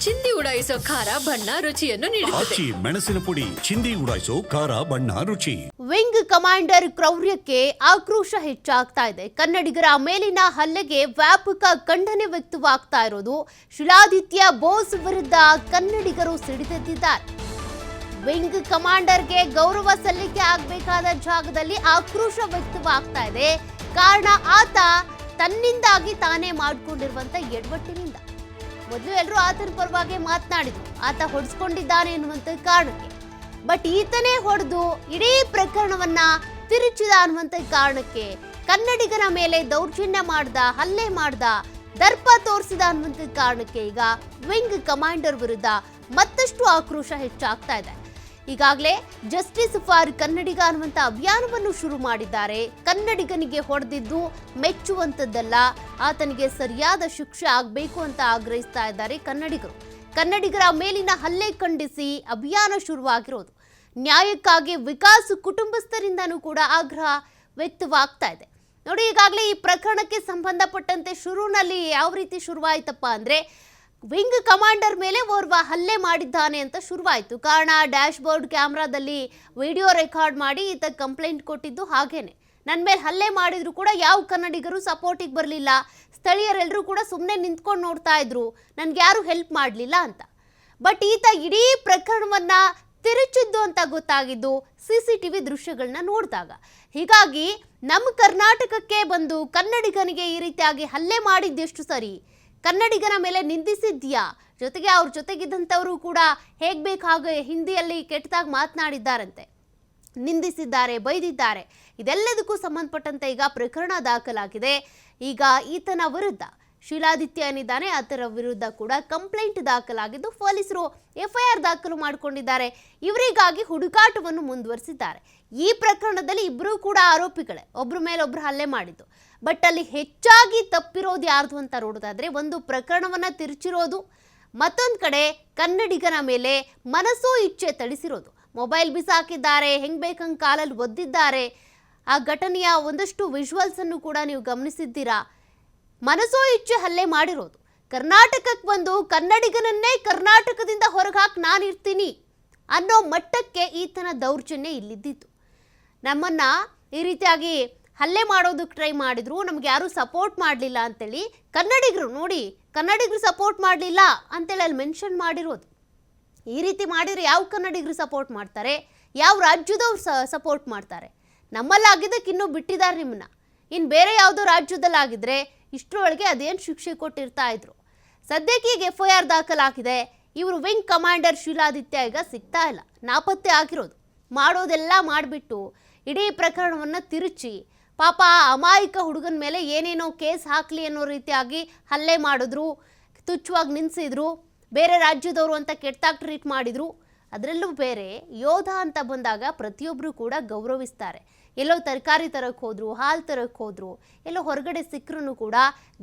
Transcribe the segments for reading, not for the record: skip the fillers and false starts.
ಚಿಂದಿ ಉಡಾಯಿಸೋ ಖಾರ ಬಣ್ಣ ರುಚಿಯನ್ನು ನೀಡುತ್ತದೆ. ಮೆಣಸಿನ ಪುಡಿ ಚಿಂದಿ ಉಡಾಯಿಸೋ ಖಾರ ಬಣ್ಣ ರುಚಿ. ವಿಂಗ್ ಕಮಾಂಡರ್ ಕ್ರೌರ್ಯಕ್ಕೆ ಆಕ್ರೋಶ ಹೆಚ್ಚಾಗ್ತಾ ಇದೆ. ಕನ್ನಡಿಗರ ಮೇಲಿನ ಹಲ್ಲೆಗೆ ವ್ಯಾಪಕ ಖಂಡನೆ ವ್ಯಕ್ತವಾಗ್ತಾ ಇರೋದು. ಶಿಲಾದಿತ್ಯ ಬೋಸ್ ವಿರುದ್ಧ ಕನ್ನಡಿಗರು ಸಿಡಿದೆದ್ದಿದ್ದಾರೆ. ವಿಂಗ್ ಕಮಾಂಡರ್ಗೆ ಗೌರವ ಸಲ್ಲಿಕೆ ಆಗಬೇಕಾದ ಜಾಗದಲ್ಲಿ ಆಕ್ರೋಶ ವ್ಯಕ್ತವಾಗ್ತಾ ಇದೆ. ಕಾರಣ ಆತ ತನ್ನಿಂದಾಗಿ ತಾನೇ ಮಾಡಿಕೊಂಡಿರುವಂತ ಎಡವಟ್ಟಿನಿಂದ. ಮೊದಲು ಎಲ್ಲರೂ ಆತನ ಪರವಾಗಿ ಮಾತನಾಡಿದ್ರು, ಆತ ಹೊಡೆಸ್ಕೊಂಡಿದ್ದಾನೆ ಎನ್ನುವಂತ ಕಾರಣಕ್ಕೆ. ಬಟ್ ಈತನೇ ಹೊಡೆದು ಇಡೀ ಪ್ರಕರಣವನ್ನ ತಿರುಚಿದ ಅನ್ನುವಂತ ಕಾರಣಕ್ಕೆ ಕನ್ನಡಿಗರ ಮೇಲೆ ದೌರ್ಜನ್ಯ ಮಾಡ್ದ, ಹಲ್ಲೆ ಮಾಡ್ದ, ದರ್ಪ ತೋರಿಸಿದ ಅನ್ನುವಂತ ಕಾರಣಕ್ಕೆ ಈಗ ವಿಂಗ್ ಕಮಾಂಡರ್ ವಿರುದ್ಧ ಮತ್ತಷ್ಟು ಆಕ್ರೋಶ ಹೆಚ್ಚಾಗ್ತಾ ಇದೆ. ಈಗಾಗಲೇ ಜಸ್ಟಿಸ್ ಫಾರ್ ಕನ್ನಡಿಗ ಅನ್ನುವಂಥ ಅಭಿಯಾನವನ್ನು ಶುರು ಮಾಡಿದ್ದಾರೆ. ಕನ್ನಡಿಗನಿಗೆ ಹೊಡೆದಿದ್ದು ಮೆಚ್ಚುವಂಥದ್ದಲ್ಲ, ಆತನಿಗೆ ಸರಿಯಾದ ಶಿಕ್ಷೆ ಆಗಬೇಕು ಅಂತ ಆಗ್ರಹಿಸ್ತಾ ಇದ್ದಾರೆ ಕನ್ನಡಿಗರು. ಕನ್ನಡಿಗರ ಮೇಲಿನ ಹಲ್ಲೆ ಖಂಡಿಸಿ ಅಭಿಯಾನ ಶುರುವಾಗಿರೋದು. ನ್ಯಾಯಕ್ಕಾಗಿ ವಿಕಾಸ್ ಕುಟುಂಬಸ್ಥರಿಂದನೂ ಕೂಡ ಆಗ್ರಹ ವ್ಯಕ್ತವಾಗ್ತಾ ಇದೆ. ನೋಡಿ, ಈಗಾಗಲೇ ಈ ಪ್ರಕರಣಕ್ಕೆ ಸಂಬಂಧಪಟ್ಟಂತೆ ಶುರುವಿನಲ್ಲಿ ಯಾವ ರೀತಿ ಶುರುವಾಯಿತಪ್ಪ ಅಂದರೆ, ವಿಂಗ್ ಕಮಾಂಡರ್ ಮೇಲೆ ಓರ್ವ ಹಲ್ಲೆ ಮಾಡಿದ್ದಾನೆ ಅಂತ ಶುರುವಾಯಿತು. ಕಾರಣ ಡ್ಯಾಶ್ ಬೋರ್ಡ್ ಕ್ಯಾಮ್ರಾದಲ್ಲಿ ವಿಡಿಯೋ ರೆಕಾರ್ಡ್ ಮಾಡಿ ಈತ ಕಂಪ್ಲೇಂಟ್ ಕೊಟ್ಟಿದ್ದು. ಹಾಗೇನೆ ನನ್ನ ಮೇಲೆ ಹಲ್ಲೆ ಮಾಡಿದ್ರು ಕೂಡ ಯಾವ ಕನ್ನಡಿಗರು ಸಪೋರ್ಟಿಗೆ ಬರಲಿಲ್ಲ, ಸ್ಥಳೀಯರೆಲ್ಲರೂ ಕೂಡ ಸುಮ್ಮನೆ ನಿಂತ್ಕೊಂಡು ನೋಡ್ತಾ ಇದ್ರು, ನನಗೆ ಯಾರು ಹೆಲ್ಪ್ ಮಾಡಲಿಲ್ಲ ಅಂತ. ಬಟ್ ಈತ ಇಡೀ ಪ್ರಕರಣವನ್ನ ತಿರುಚಿದ್ದು ಅಂತ ಗೊತ್ತಾಗಿದ್ದು CCTV ದೃಶ್ಯಗಳನ್ನ ನೋಡಿದಾಗ. ಹೀಗಾಗಿ ನಮ್ಮ ಕರ್ನಾಟಕಕ್ಕೆ ಬಂದು ಕನ್ನಡಿಗನಿಗೆ ಈ ರೀತಿಯಾಗಿ ಹಲ್ಲೆ ಮಾಡಿದ್ದೆಷ್ಟು ಸರಿ, ಕನ್ನಡಿಗರ ಮೇಲೆ ನಿಂದಿಸಿದ್ಯಾ, ಜೊತೆಗೆ ಅವ್ರ ಜೊತೆಗಿದ್ದಂಥವರು ಕೂಡ ಹೇಗೆ ಬೇಕಾಗ ಹಿಂದಿಯಲ್ಲಿ ಕೆಟ್ಟದಾಗಿ ಮಾತನಾಡಿದ್ದಾರಂತೆ, ನಿಂದಿಸಿದ್ದಾರೆ, ಬೈದಿದ್ದಾರೆ. ಇದೆಲ್ಲದಕ್ಕೂ ಸಂಬಂಧಪಟ್ಟಂತೆ ಈಗ ಪ್ರಕರಣ ದಾಖಲಾಗಿದೆ. ಈಗ ಈತನ ವಿರುದ್ಧ ಶಿಲಾದಿತ್ಯ ಏನಿದ್ದಾನೆ ಆತರ ವಿರುದ್ಧ ಕೂಡ ಕಂಪ್ಲೇಂಟ್ ದಾಖಲಾಗಿದ್ದು ಪೊಲೀಸರು FIR ದಾಖಲು ಮಾಡಿಕೊಂಡಿದ್ದಾರೆ. ಇವರಿಗಾಗಿ ಹುಡುಕಾಟವನ್ನು ಮುಂದುವರಿಸಿದ್ದಾರೆ. ಈ ಪ್ರಕರಣದಲ್ಲಿ ಇಬ್ಬರೂ ಕೂಡ ಆರೋಪಿಗಳೇ, ಒಬ್ಬರ ಮೇಲೆ ಒಬ್ರು ಹಲ್ಲೆ ಮಾಡಿದ್ದು. ಬಟ್ ಅಲ್ಲಿ ಹೆಚ್ಚಾಗಿ ತಪ್ಪಿರೋದು ಯಾರ್ದು ಅಂತ ನೋಡೋದಾದ್ರೆ, ಒಂದು ಪ್ರಕರಣವನ್ನ ತಿರುಚಿರೋದು, ಮತ್ತೊಂದು ಕಡೆ ಕನ್ನಡಿಗನ ಮೇಲೆ ಮನಸ್ಸೋ ಇಚ್ಛೆ ತಳಿಸಿರೋದು. ಮೊಬೈಲ್ ಬಿಸಾಕಿದ್ದಾರೆ, ಹೆಂಗ್ ಬೇಕಂಗೆ ಕಾಲಲ್ಲಿ ಒದ್ದಿದ್ದಾರೆ. ಆ ಘಟನೆಯ ಒಂದಷ್ಟು ವಿಜುವಲ್ಸ್ ಅನ್ನು ಕೂಡ ನೀವು ಗಮನಿಸಿದ್ದೀರಾ. ಮನಸ್ಸೋ ಇಚ್ಛೆ ಹಲ್ಲೆ ಮಾಡಿರೋದು. ಕರ್ನಾಟಕಕ್ಕೆ ಬಂದು ಕನ್ನಡಿಗನನ್ನೇ ಕರ್ನಾಟಕದಿಂದ ಹೊರಗೆ ಹಾಕಿ ನಾನಿರ್ತೀನಿ ಅನ್ನೋ ಮಟ್ಟಕ್ಕೆ ಈತನ ದೌರ್ಜನ್ಯ ಇಲ್ಲಿದ್ದಿತ್ತು. ನಮ್ಮನ್ನ ಈ ರೀತಿಯಾಗಿ ಹಲ್ಲೆ ಮಾಡೋದಕ್ಕೆ ಟ್ರೈ ಮಾಡಿದ್ರು, ನಮ್ಗೆ ಯಾರು ಸಪೋರ್ಟ್ ಮಾಡಲಿಲ್ಲ ಅಂತೇಳಿ ಕನ್ನಡಿಗರು ನೋಡಿ, ಕನ್ನಡಿಗರು ಸಪೋರ್ಟ್ ಮಾಡಲಿಲ್ಲ ಅಂತೇಳಿ ಅಲ್ಲಿ ಮೆನ್ಷನ್ ಮಾಡಿರೋದು. ಈ ರೀತಿ ಮಾಡಿದ್ರೆ ಯಾವ ಕನ್ನಡಿಗರು ಸಪೋರ್ಟ್ ಮಾಡ್ತಾರೆ, ಯಾವ ರಾಜ್ಯದವ್ರು ಸಪೋರ್ಟ್ ಮಾಡ್ತಾರೆ? ನಮ್ಮಲ್ಲಾಗಿದ್ದಕ್ಕೆ ಇನ್ನೂ ಬಿಟ್ಟಿದ್ದಾರೆ ನಿಮ್ಮನ್ನ. ಇನ್ನು ಬೇರೆ ಯಾವುದೋ ರಾಜ್ಯದಲ್ಲಾಗಿದ್ರೆ ಇಷ್ಟರೊಳಗೆ ಅದೇನು ಶಿಕ್ಷೆ ಕೊಟ್ಟಿರ್ತಾ ಇದ್ರು. ಸದ್ಯಕ್ಕೆ ಈಗ FIR ದಾಖಲಾಗಿದೆ. ಇವರು ವಿಂಗ್ ಕಮಾಂಡರ್ ಶಿಲಾದಿತ್ಯ ಈಗ ಸಿಗ್ತಾ ಇಲ್ಲ, ನಾಪತ್ತೆ ಆಗಿರೋದು. ಮಾಡೋದೆಲ್ಲ ಮಾಡಿಬಿಟ್ಟು ಇಡೀ ಪ್ರಕರಣವನ್ನು ತಿರುಚಿ ಪಾಪ ಅಮಾಯಕ ಹುಡುಗನ ಮೇಲೆ ಏನೇನೋ ಕೇಸ್ ಹಾಕಲಿ ಅನ್ನೋ ರೀತಿಯಾಗಿ ಹಲ್ಲೆ ಮಾಡಿದ್ರು, ತುಚ್ಛವಾಗಿ ನಿಲ್ಲಿಸಿದ್ರು, ಬೇರೆ ರಾಜ್ಯದವರು ಅಂತ ಕೆಟ್ಟಾಗಿ ಟ್ರೀಟ್ ಮಾಡಿದ್ರು. ಅದರಲ್ಲೂ ಬೇರೆ ಯೋಧ ಅಂತ ಬಂದಾಗ ಪ್ರತಿಯೊಬ್ಬರು ಕೂಡ ಗೌರವಿಸ್ತಾರೆ. ಎಲ್ಲೋ ತರಕಾರಿ ತರಕ್ಕೆ ಹೋದ್ರು, ಹಾಲು ತರಕ್ಕೆ ಹೋದ್ರು, ಎಲ್ಲೋ ಹೊರಗಡೆ ಸಿಕ್ಕರೂ ಕೂಡ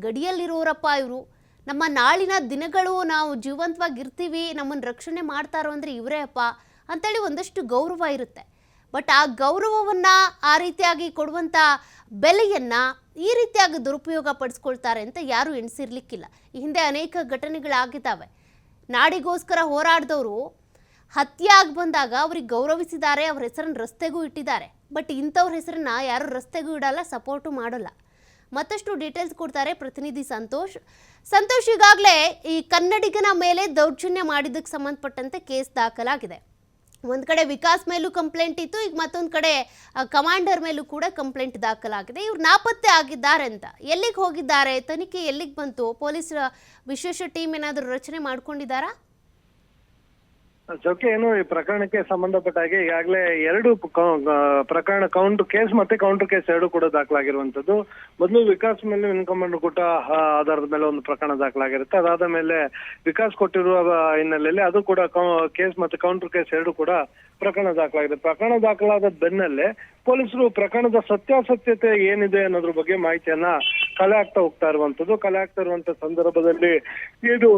ಗಡಿಯಲ್ಲಿರೋರಪ್ಪ ಇವರು, ನಮ್ಮ ನಾಳಿನ ದಿನಗಳು ನಾವು ಜೀವಂತವಾಗಿರ್ತೀವಿ, ನಮ್ಮನ್ನು ರಕ್ಷಣೆ ಮಾಡ್ತಾರೋ ಅಂದರೆ ಇವರೇ ಅಪ್ಪ ಅಂತೇಳಿ ಒಂದಷ್ಟು ಗೌರವ ಇರುತ್ತೆ. ಬಟ್ ಆ ಗೌರವವನ್ನು ಆ ರೀತಿಯಾಗಿ ಕೊಡುವಂಥ ಬೆಲೆಯನ್ನು ಈ ರೀತಿಯಾಗಿ ದುರುಪಯೋಗ ಪಡಿಸ್ಕೊಳ್ತಾರೆ ಅಂತ ಯಾರೂ ಎಣಿಸಿರ್ಲಿಕ್ಕಿಲ್ಲ. ಈ ಹಿಂದೆ ಅನೇಕ ಘಟನೆಗಳಾಗಿದ್ದಾವೆ. ನಾಡಿಗೋಸ್ಕರ ಹೋರಾಡಿದವರು ಹತ್ಯೆ ಆಗಿ ಬಂದಾಗ ಅವ್ರಿಗೆ ಗೌರವಿಸಿದ್ದಾರೆ, ಅವ್ರ ಹೆಸರನ್ನು ರಸ್ತೆಗೂ ಇಟ್ಟಿದ್ದಾರೆ. ಬಟ್ ಇಂಥವ್ರ ಹೆಸರನ್ನ ಯಾರು ರಸ್ತೆಗೂ ಇಡಲ್ಲ, ಸಪೋರ್ಟು ಮಾಡಲ್ಲ. ಮತ್ತಷ್ಟು ಡೀಟೇಲ್ಸ್ ಕೊಡ್ತಾರೆ ಪ್ರತಿನಿಧಿ ಸಂತೋಷ್. ಈಗಾಗಲೇ ಈ ಕನ್ನಡಿಗನ ಮೇಲೆ ದೌರ್ಜನ್ಯ ಮಾಡಿದ್ದಕ್ಕೆ ಸಂಬಂಧಪಟ್ಟಂತೆ ಕೇಸ್ ದಾಖಲಾಗಿದೆ. ಒಂದು ಕಡೆ ವಿಕಾಸ್ ಮೇಲೂ ಕಂಪ್ಲೇಂಟ್ ಇತ್ತು, ಈಗ ಮತ್ತೊಂದು ಕಡೆ ಕಮಾಂಡರ್ ಮೇಲೂ ಕೂಡ ಕಂಪ್ಲೇಂಟ್ ದಾಖಲಾಗಿದೆ. ಇವ್ರು ನಾಪತ್ತೆ ಆಗಿದ್ದಾರೆ ಅಂತ. ಎಲ್ಲಿಗೆ ಹೋಗಿದ್ದಾರೆ, ತನಿಖೆ ಎಲ್ಲಿಗೆ ಬಂತು, ಪೊಲೀಸ್ ವಿಶೇಷ ಟೀಮ್ ಏನಾದರೂ ರಚನೆ ಮಾಡ್ಕೊಂಡಿದ್ದಾರಾ? ಜೊಕೆ ಏನು ಈ ಪ್ರಕರಣಕ್ಕೆ ಸಂಬಂಧಪಟ್ಟ ಹಾಗೆ ಈಗಾಗಲೇ ಎರಡು ಪ್ರಕರಣ ಕೇಸ್ ಮತ್ತೆ ಕೌಂಟರ್ ಕೇಸ್ ಎರಡು ಕೂಡ ದಾಖಲಾಗಿರುವಂತದ್ದು. ಮೊದಲು ವಿಕಾಸ್ ಮೇಲೆ ವಿಂಗ್ ಕೂಟ ಆಧಾರದ ಮೇಲೆ ಒಂದು ಪ್ರಕರಣ ದಾಖಲಾಗಿರುತ್ತೆ. ಅದಾದ ಮೇಲೆ ವಿಕಾಸ್ ಕೊಟ್ಟಿರುವ ಹಿನ್ನೆಲೆಯಲ್ಲಿ ಅದು ಕೂಡ ಕೇಸ್ ಮತ್ತೆ ಕೌಂಟರ್ ಕೇಸ್ ಎರಡು ಕೂಡ ಪ್ರಕರಣ ದಾಖಲಾಗಿದೆ. ಪ್ರಕರಣ ದಾಖಲಾದ ಬೆನ್ನಲ್ಲೇ ಪೊಲೀಸರು ಪ್ರಕರಣದ ಸತ್ಯಾಸತ್ಯತೆ ಏನಿದೆ ಅನ್ನೋದ್ರ ಬಗ್ಗೆ ಮಾಹಿತಿಯನ್ನ ಕಲೆ ಆಗ್ತಾ ಇರುವಂತ ಸಂದರ್ಭದಲ್ಲಿ ಇದು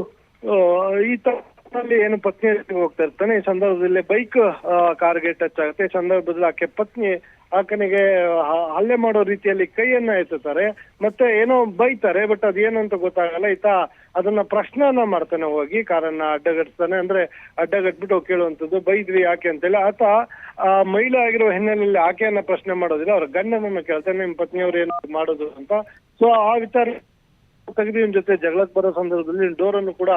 ಈತ ಏನು ಪತ್ನಿ ಹೋಗ್ತಾ ಇರ್ತಾನೆ. ಈ ಸಂದರ್ಭದಲ್ಲಿ ಬೈಕ್ ಕಾರ್ಗೆ ಟಚ್ ಆಗುತ್ತೆ. ಈ ಸಂದರ್ಭದಲ್ಲಿ ಆಕೆ ಪತ್ನಿ ಆತನಿಗೆ ಹಲ್ಲೆ ಮಾಡೋ ರೀತಿಯಲ್ಲಿ ಕೈಯನ್ನ ಎತ್ತುತ್ತಾರೆ, ಮತ್ತೆ ಏನೋ ಬೈತಾರೆ. ಬಟ್ ಅದೇನು ಅಂತ ಗೊತ್ತಾಗಲ್ಲ. ಈತ ಅದನ್ನ ಪ್ರಶ್ನೆಯನ್ನ ಮಾಡ್ತಾನೆ, ಹೋಗಿ ಕಾರನ್ನ ಅಡ್ಡಗಟ್ತಾನೆ. ಅಂದ್ರೆ ಅಡ್ಡಗಟ್ಬಿಟ್ಟು ಕೇಳುವಂಥದ್ದು, ಬೈದ್ವಿ ಯಾಕೆ ಅಂತೇಳಿ. ಆತ ಮಹಿಳೆ ಆಗಿರೋ ಹಿನ್ನೆಲೆಯಲ್ಲಿ ಆಕೆಯನ್ನ ಪ್ರಶ್ನೆ ಮಾಡೋದಿಲ್ಲ, ಅವ್ರ ಗಂಡನನ್ನ ಕೇಳ್ತಾನೆ, ನಿಮ್ ಪತ್ನಿಯವ್ರು ಏನು ಮಾಡೋದು ಅಂತ. ಸೊ ಆ ವಿಚಾರ ತೆಗೆದು ಇವನ್ ಜೊತೆ ಜಗಳಕ್ಕೆ ಬರೋ ಸಂದರ್ಭದಲ್ಲಿ ಡೋರ್ ಅನ್ನು ಕೂಡ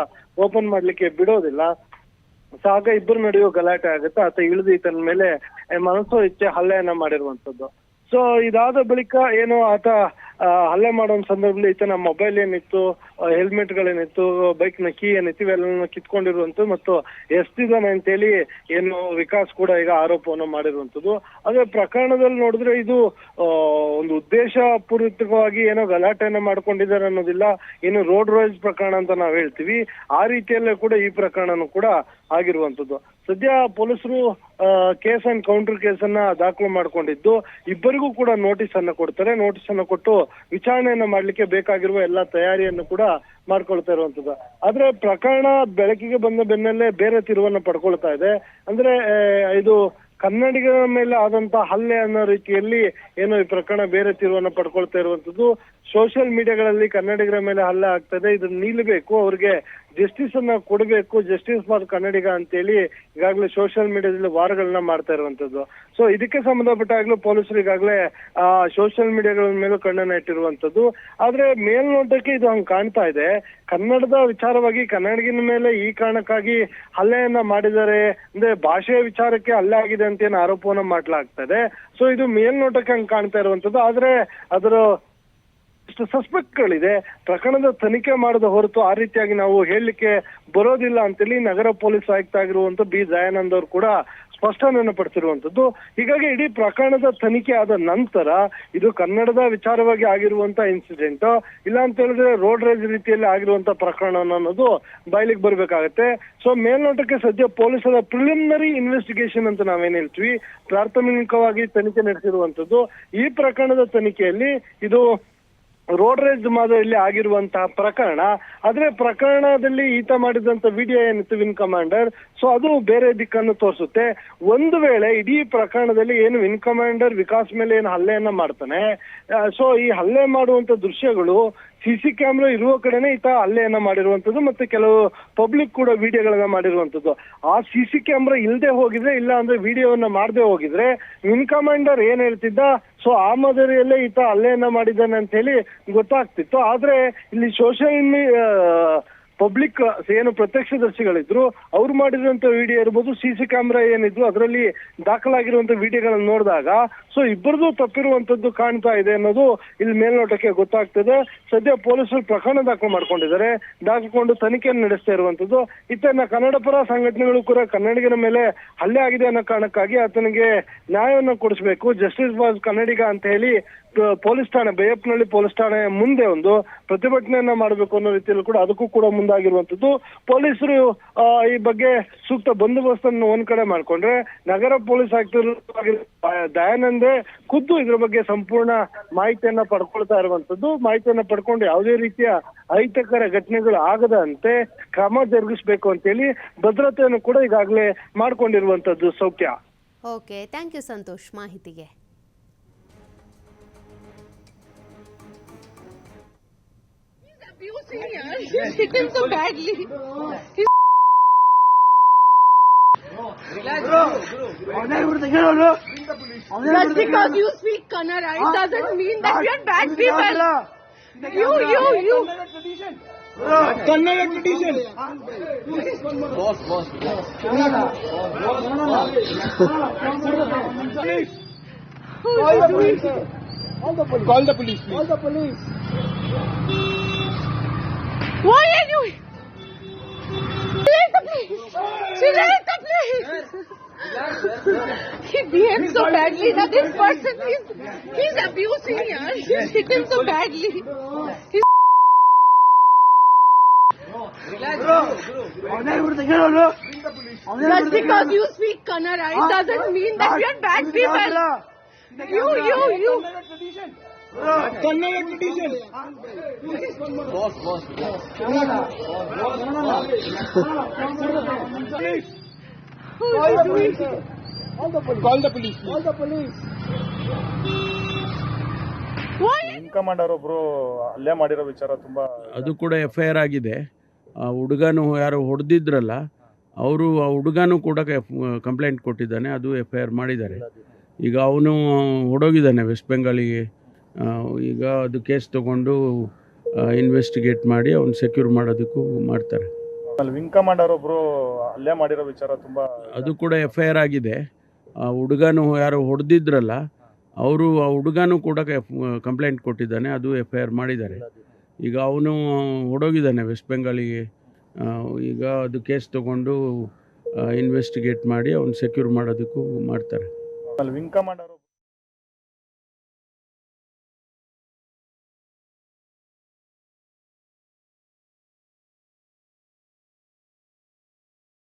ಓಪನ್ ಮಾಡ್ಲಿಕ್ಕೆ ಬಿಡೋದಿಲ್ಲ. ಸೊ ಆಗ ಇಬ್ಬರು ನಡೆಯೋ ಗಲಾಟೆ ಆಗುತ್ತೆ. ಆತ ಇಳಿದು ಈತನ ಮೇಲೆ ಮನಸ್ಸೋ ಇಚ್ಛೆ ಹಲ್ಲೆಯನ್ನ ಮಾಡಿರುವಂತದ್ದು. ಸೊ ಇದಾದ ಬಳಿಕ ಏನು ಆತ ಹಲ್ಲೆ ಮಾಡೋ ಸಂದರ್ಭದಲ್ಲಿ ಈತನ ಮೊಬೈಲ್ ಏನಿತ್ತು, ಹೆಲ್ಮೆಟ್ ಗಳೇನಿತ್ತು, ಬೈಕ್ ನ ಕೀ ಏನಿತ್ತು, ಇವೆಲ್ಲ ಕಿತ್ಕೊಂಡಿರುವಂತದ್ದು ಮತ್ತು ಎಸ್ತಿದ್ದಾನೆ ಅಂತೇಳಿ ಏನು ವಿಕಾಸ್ ಕೂಡ ಈಗ ಆರೋಪವನ್ನು ಮಾಡಿರುವಂತದ್ದು. ಅದೇ ಪ್ರಕರಣದಲ್ಲಿ ನೋಡಿದ್ರೆ ಇದು ಒಂದು ಉದ್ದೇಶ ಪೂರ್ವಕವಾಗಿ ಏನೋ ಗಲಾಟೆಯನ್ನ ಮಾಡ್ಕೊಂಡಿದ್ದಾರೆ ಅನ್ನೋದಿಲ್ಲ. ಏನು ರೋಡ್ ರೇಜ್ ಪ್ರಕರಣ ಅಂತ ನಾವ್ ಹೇಳ್ತೀವಿ, ಆ ರೀತಿಯಲ್ಲೇ ಕೂಡ ಈ ಪ್ರಕರಣನೂ ಕೂಡ ಆಗಿರುವಂತದ್ದು. ಸದ್ಯ ಪೊಲೀಸರು ಕೇಸ್ ಅಂಡ್ ಕೌಂಟರ್ ಕೇಸನ್ನ ದಾಖಲು ಮಾಡ್ಕೊಂಡಿದ್ದು, ಇಬ್ಬರಿಗೂ ಕೂಡ ನೋಟಿಸ್ ಅನ್ನ ಕೊಡ್ತಾರೆ. ನೋಟಿಸ್ ಅನ್ನ ಕೊಟ್ಟು ವಿಚಾರಣೆಯನ್ನ ಮಾಡ್ಲಿಕ್ಕೆ ಬೇಕಾಗಿರುವ ಎಲ್ಲಾ ತಯಾರಿಯನ್ನು ಕೂಡ ಮಾಡ್ಕೊಳ್ತಾ ಇರುವಂತದ್ದು. ಆದ್ರೆ ಪ್ರಕರಣ ಬೆಳಕಿಗೆ ಬಂದ ಬೆನ್ನಲ್ಲೇ ಬೇರೆ ತಿರುವನ್ನ ಪಡ್ಕೊಳ್ತಾ ಇದೆ. ಅಂದ್ರೆ ಇದು ಕನ್ನಡಿಗರ ಮೇಲೆ ಆದಂತ ಹಲ್ಲೆ ಅನ್ನೋ ರೀತಿಯಲ್ಲಿ ಏನು ಈ ಪ್ರಕರಣ ಬೇರೆ ತಿರುವನ್ನ ಪಡ್ಕೊಳ್ತಾ ಇರುವಂತದ್ದು. ಸೋಷಿಯಲ್ ಮೀಡಿಯಾಗಳಲ್ಲಿ ಕನ್ನಡಿಗರ ಮೇಲೆ ಹಲ್ಲೆ ಆಗ್ತದೆ, ಇದನ್ನ ನಿಲ್ಲಬೇಕು, ಅವ್ರಿಗೆ ಜಸ್ಟಿಸ್ ಅನ್ನ ಕೊಡಬೇಕು, ಜಸ್ಟಿಸ್ ಫಾರ್ ಕನ್ನಡಿಗ ಅಂತೇಳಿ ಈಗಾಗಲೇ ಸೋಷಿಯಲ್ ಮೀಡಿಯಾದಲ್ಲಿ ವಾರಗಳನ್ನ ಮಾಡ್ತಾ ಇರುವಂತದ್ದು. ಸೊ ಇದಕ್ಕೆ ಸಂಬಂಧಪಟ್ಟಾಗ್ಲೂ ಪೊಲೀಸರು ಈಗಾಗಲೇ ಸೋಷಿಯಲ್ ಮೀಡಿಯಾಗಳ ಮೇಲೂ ಕಣ್ಣನ್ನ ಇಟ್ಟಿರುವಂತದ್ದು. ಆದ್ರೆ ಮೇಲ್ನೋಟಕ್ಕೆ ಇದು ಹಂಗ್ ಕಾಣ್ತಾ ಇದೆ. ಕನ್ನಡದ ವಿಚಾರವಾಗಿ ಕನ್ನಡಿಗನ ಮೇಲೆ ಈ ಕಾರಣಕ್ಕಾಗಿ ಹಲ್ಲೆಯನ್ನ ಮಾಡಿದ್ದಾರೆ, ಅಂದ್ರೆ ಭಾಷೆಯ ವಿಚಾರಕ್ಕೆ ಹಲ್ಲೆ ಆಗಿದೆ ಅಂತ ಏನು ಆರೋಪವನ್ನ ಮಾಡ್ಲಾಗ್ತದೆ. ಸೊ ಇದು ಮೇಲ್ನೋಟಕ್ಕೆ ಹಂಗ್ ಕಾಣ್ತಾ ಇರುವಂತದ್ದು. ಆದ್ರೆ ಅದರ ಸಸ್ಪೆಕ್ಟ್ಗಳಿದೆ. ಪ್ರಕರಣದ ತನಿಖೆ ಮಾಡದ ಹೊರತು ಆ ರೀತಿಯಾಗಿ ನಾವು ಹೇಳಲಿಕ್ಕೆ ಬರೋದಿಲ್ಲ ಅಂತೇಳಿ ನಗರ ಪೊಲೀಸ್ ಆಯುಕ್ತ ಆಗಿರುವಂತ ಬಿ ದಯಾನಂದ್ ಅವರು ಕೂಡ ಸ್ಪಷ್ಟನೆಯನ್ನು ಪಡಿಸಿರುವಂತದ್ದು. ಹೀಗಾಗಿ ಇಡೀ ಪ್ರಕರಣದ ತನಿಖೆ ಆದ ನಂತರ ಇದು ಕನ್ನಡದ ವಿಚಾರವಾಗಿ ಆಗಿರುವಂತ ಇನ್ಸಿಡೆಂಟ್ ಇಲ್ಲ ಅಂತ ಹೇಳಿದ್ರೆ ರೋಡ್ ರೇಜ್ ರೀತಿಯಲ್ಲಿ ಆಗಿರುವಂತ ಪ್ರಕರಣ ಅನ್ನೋದು ಬಯಲಿಗೆ ಬರ್ಬೇಕಾಗತ್ತೆ. ಸೊ ಮೇಲ್ನೋಟಕ್ಕೆ ಸದ್ಯ ಪೊಲೀಸರ ಪ್ರಿಲಿಮಿನರಿ ಇನ್ವೆಸ್ಟಿಗೇಷನ್ ಅಂತ ನಾವೇನ್ ಹೇಳ್ತೀವಿ, ಪ್ರಾಥಮಿಕವಾಗಿ ತನಿಖೆ ನಡೆಸಿರುವಂತದ್ದು. ಈ ಪ್ರಕರಣದ ತನಿಖೆಯಲ್ಲಿ ಇದು ರೋಡ್ ರೇಜ್ ಮಾದರಿಯಲ್ಲಿ ಆಗಿರುವಂತಹ ಪ್ರಕರಣ. ಆದ್ರೆ ಪ್ರಕರಣದಲ್ಲಿ ಈತ ಮಾಡಿದಂತ ವಿಡಿಯೋ ಏನಿತ್ತು ವಿನ್ ಕಮಾಂಡರ್, ಸೊ ಅದು ಬೇರೆ ದಿಕ್ಕನ್ನು ತೋರಿಸುತ್ತೆ. ಒಂದು ವೇಳೆ ಇಡೀ ಪ್ರಕರಣದಲ್ಲಿ ಏನು ವಿನ್ ಕಮಾಂಡರ್ ವಿಕಾಸ್ ಮೇಲೆ ಏನು ಹಲ್ಲೆಯನ್ನ ಮಾಡ್ತಾನೆ, ಸೊ ಈ ಹಲ್ಲೆ ಮಾಡುವಂತ ದೃಶ್ಯಗಳು ಸಿಸಿ ಕ್ಯಾಮ್ರಾ ಇರುವ ಕಡೆನೆ ಈತ ಹಲ್ಲೆಯನ್ನ ಮಾಡಿರುವಂತದ್ದು, ಮತ್ತೆ ಕೆಲವು ಪಬ್ಲಿಕ್ ಕೂಡ ವಿಡಿಯೋಗಳನ್ನ ಮಾಡಿರುವಂತದ್ದು. ಆ ಸಿಸಿ ಕ್ಯಾಮ್ರಾ ಇಲ್ಲದೆ ಹೋಗಿದ್ರೆ, ಇಲ್ಲ ಅಂದ್ರೆ ವಿಡಿಯೋವನ್ನ ಮಾಡದೆ ಹೋಗಿದ್ರೆ ವಿನ್ ಕಮಾಂಡರ್ ಏನ್ ಹೇಳ್ತಿದ್ದ, ಸೊ ಆ ಮಾದರಿಯಲ್ಲೇ ಈತ ಹಲ್ಲೆಯನ್ನ ಮಾಡಿದ್ದಾನೆ ಅಂತ ಹೇಳಿ ಗೊತ್ತಾಗ್ತಿತ್ತು. ಆದ್ರೆ ಇಲ್ಲಿ ಸೋಷಿಯಲ್ ಪಬ್ಲಿಕ್ ಏನು ಪ್ರತ್ಯಕ್ಷದರ್ಶಿಗಳಿದ್ರು ಅವ್ರು ಮಾಡಿರುವಂತ ವಿಡಿಯೋ ಇರ್ಬೋದು, ಸಿಸಿ ಕ್ಯಾಮ್ರಾ ಏನಿದ್ರು ಅದರಲ್ಲಿ ದಾಖಲಾಗಿರುವಂತ ವಿಡಿಯೋಗಳನ್ನ ನೋಡಿದಾಗ ಸೊ ಇಬ್ಬರದು ತಪ್ಪಿರುವಂತದ್ದು ಕಾಣ್ತಾ ಇದೆ ಅನ್ನೋದು ಇಲ್ಲಿ ಮೇಲ್ನೋಟಕ್ಕೆ ಗೊತ್ತಾಗ್ತದೆ. ಸದ್ಯ ಪೊಲೀಸರು ಪ್ರಕರಣ ದಾಖಲು ಮಾಡ್ಕೊಂಡಿದ್ದಾರೆ, ದಾಖಲಿಕೊಂಡು ತನಿಖೆಯನ್ನು ನಡೆಸ್ತಾ ಇರುವಂತದ್ದು. ಇತ್ತನ್ನ ಕನ್ನಡ ಪರ ಸಂಘಟನೆಗಳು ಕೂಡ ಕನ್ನಡಿಗರ ಮೇಲೆ ಹಲ್ಲೆ ಆಗಿದೆ ಅನ್ನೋ ಕಾರಣಕ್ಕಾಗಿ ಆತನಿಗೆ ನ್ಯಾಯವನ್ನು ಕೊಡಿಸಬೇಕು, ಜಸ್ಟಿಸ್ ಫಾರ್ ಕನ್ನಡಿಗ ಅಂತ ಹೇಳಿ ಪೊಲೀಸ್ ಠಾಣೆ ಬೈಯಪ್ಪನಹಳ್ಳಿ ಪೊಲೀಸ್ ಠಾಣೆ ಮುಂದೆ ಒಂದು ಪ್ರತಿಭಟನೆಯನ್ನ ಮಾಡಬೇಕು ಅನ್ನೋ ರೀತಿಯಲ್ಲಿ ಕೂಡ ಅದಕ್ಕೂ ಕೂಡ ಮುಂದಾಗಿರುವಂತದ್ದು. ಪೊಲೀಸರು ಈ ಬಗ್ಗೆ ಸೂಕ್ತ ಬಂದೋಬಸ್ತನ್ನು ಒಂದ್ ಕಡೆ ಮಾಡ್ಕೊಂಡ್ರೆ, ನಗರ ಪೊಲೀಸ್ ಆಯುಕ್ತ ದಯಾನಂದೇ ಖುದ್ದು ಇದ್ರ ಬಗ್ಗೆ ಸಂಪೂರ್ಣ ಮಾಹಿತಿಯನ್ನ ಪಡ್ಕೊಳ್ತಾ ಇರುವಂತದ್ದು. ಮಾಹಿತಿಯನ್ನ ಪಡ್ಕೊಂಡು ಯಾವುದೇ ರೀತಿಯ ಅಹಿತಕರ ಘಟನೆಗಳು ಆಗದಂತೆ ಕ್ರಮ ಜರುಗಿಸಬೇಕು ಅಂತೇಳಿ ಭದ್ರತೆಯನ್ನು ಕೂಡ ಈಗಾಗಲೇ ಮಾಡ್ಕೊಂಡಿರುವಂತದ್ದು. ಸೌಖ್ಯ. ಓಕೆ, ಥ್ಯಾಂಕ್ ಯು ಸಂತೋಷ್ ಮಾಹಿತಿಗೆ. He's hit him so badly. Just because you speak Kannada, it doesn't mean that we are bad people. You. Kannada tradition. Boss. Call the police, please. Call the police. Why are you? She left the place. He behaved so badly that this person he's abusing her. He's hit him so badly. Just because you speak Kannada, it doesn't mean that we are bad people. You. Kannada tradition. Boss. Call the police, please. Call the police. Wing commander ಒಬ್ರು ಹಲ್ಲೆ ಮಾಡಿರೋ ವಿಚಾರ ತುಂಬಾ ಅದು ಕೂಡ FIR ಆಗಿದೆ. ಆ ಹುಡುಗನು ಯಾರು ಹೊಡೆದಿದ್ರಲ್ಲ ಅವರು ಆ ಹುಡುಗನೂ ಕೂಡ ಕಂಪ್ಲೇಂಟ್ ಕೊಟ್ಟಿದ್ದಾನೆ, ಅದು FIR ಮಾಡಿದ್ದಾರೆ. ಈಗ ಅವನು ಹೊಡೋಗಿದ್ದಾನೆ ವೆಸ್ಟ್ ಬೆಂಗಾಲಿಗೆ. ಈಗ ಅದು ಕೇಸ್ ತೊಗೊಂಡು ಇನ್ವೆಸ್ಟಿಗೇಟ್ ಮಾಡಿ ಅವ್ನು ಸೆಕ್ಯೂರ್ ಮಾಡೋದಕ್ಕೂ ಮಾಡ್ತಾರೆ. ವಿಂಗ್ ಕಮಾಂಡರ್ ಒಬ್ರು ಹಲ್ಲೆ ಮಾಡಿರೋ ವಿಚಾರ ತುಂಬಾ ಅದು ಕೂಡ FIR ಆಗಿದೆ. ಆ ಹುಡುಗನು ಯಾರು ಹೊಡೆದಿದ್ರಲ್ಲ ಅವರು ಆ ಹುಡುಗನೂ ಕೂಡ ಕಂಪ್ಲೇಂಟ್ ಕೊಟ್ಟಿದ್ದಾನೆ, ಅದು FIR ಮಾಡಿದ್ದಾರೆ. ಈಗ ಅವನು ಹೊಡೋಗಿದ್ದಾನೆ ವೆಸ್ಟ್ ಬೆಂಗಾಲಿಗೆ. ಈಗ ಅದು ಕೇಸ್ ತೊಗೊಂಡು ಇನ್ವೆಸ್ಟಿಗೇಟ್ ಮಾಡಿ ಅವ್ನು ಸೆಕ್ಯೂರ್ ಮಾಡೋದಕ್ಕೂ ಮಾಡ್ತಾರೆ. Wing commander